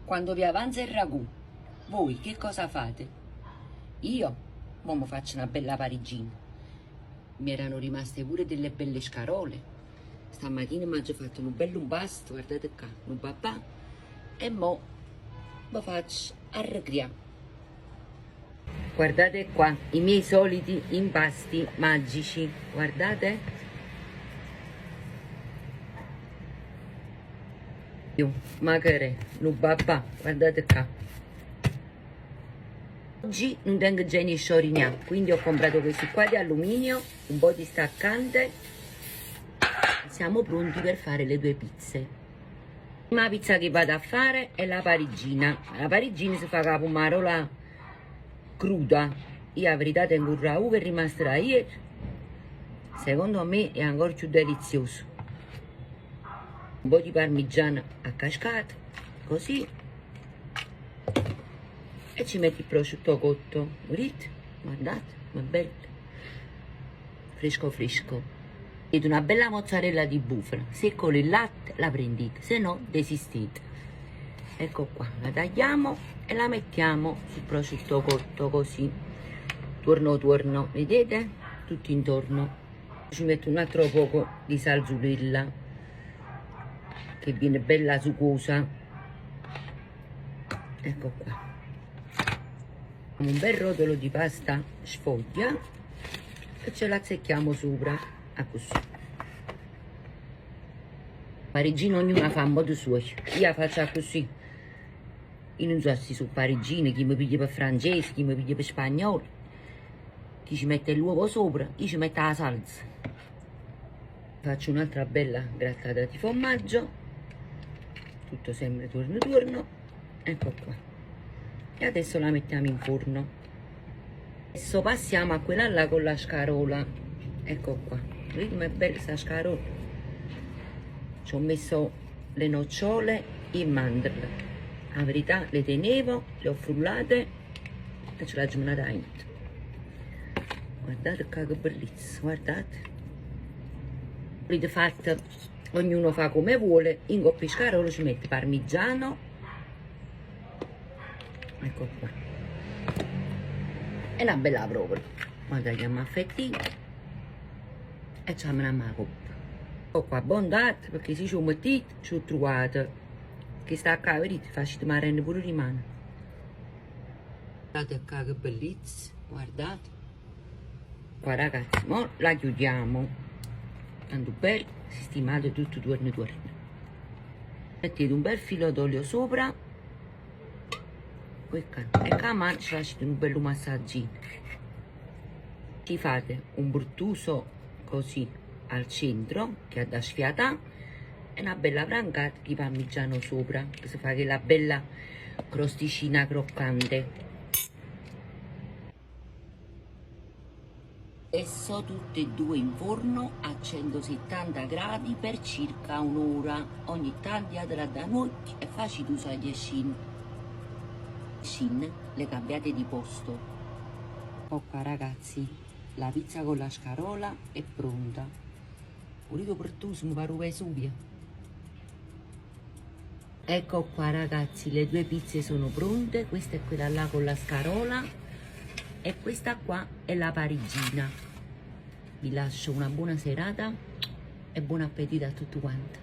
Quando vi avanza il ragù, voi che cosa fate? Io, mo mi faccio una bella parigina. Mi erano rimaste pure delle belle scarole. Stamattina mi ho fatto un bello impasto, guardate qua, un papà. E mo mi faccio arrecchiare. Guardate qua, i miei soliti impasti magici, guardate. Io, magari, un papà, guardate qua. Oggi non tengo genio sciorignà, quindi ho comprato questi qua di alluminio, un po' di staccante. Siamo pronti per fare le 2 pizze. La prima pizza che vado a fare è la parigina. La parigina si fa con la pomarola cruda. Io la verità tengo un ragù che è rimasto da ieri. Secondo me è ancora più delizioso. Un po' di parmigiano a cascata, così. E ci metti il prosciutto cotto, vedete? Guardate, ma bello. Fresco fresco. Ed una bella mozzarella di bufala. Se con il latte la prendete, se no desistete. Ecco qua, la tagliamo e la mettiamo sul prosciutto cotto così. Tuorno, vedete? Tutto intorno. Ci metto un altro poco di salsulilla, che viene bella succosa. Ecco qua. Un bel rotolo di pasta sfoglia e ce la azzecchiamo sopra, a così. Parigina ognuna fa a modo suo, io la faccio così. Io non so se sono parigine, chi mi piglia per francese, chi mi piglia per spagnolo, chi ci mette l'uovo sopra, io ci metto la salsa. Faccio un'altra bella grattata di formaggio, tutto sempre tuorno, ecco qua. E adesso la mettiamo in forno. Adesso passiamo a quella là con la scarola. Ecco qua, vedete com'è bella questa scarola? Ci ho messo le nocciole in mandorle. La verità le tenevo, le ho frullate e ce la giornata dentro. Guardate qua che bellezza, guardate. Avete fatto, ognuno fa come vuole. In coppia di scarola ci mette parmigiano. Ecco qua. E una bella provola. La tagliamo a fettine e ci mettiamo la coppa. Ecco qua, abbondante, perché se ci ho mettito, ci ho trovato. Che sta qua, vedete, faccio marrone pure di mano. Guardate qua che bellezza, guardate. Qua ragazzi, mo la chiudiamo. Tanto bello, sistemato tutto tuorno. Mettete un bel filo d'olio sopra. E qua a mano ci lasciate un bello massaggino. Ci fate un bruttuso così al centro, che ha da sfiatare, e una bella brancata di parmigiano sopra, che si fa che la bella crosticina croccante. Adesso tutte e 2 in forno a 170 gradi per circa un'ora. Ogni tanto diatela da noi e facile usare gli scini. Le cambiate di posto. Ecco qua ragazzi, la pizza con la scarola è pronta. Volete per tu mi pare Vesuvio. Ecco qua ragazzi, le 2 pizze sono pronte. Questa è quella là con la scarola e questa qua è la parigina. Vi lascio una buona serata e buon appetito a tutti quanti.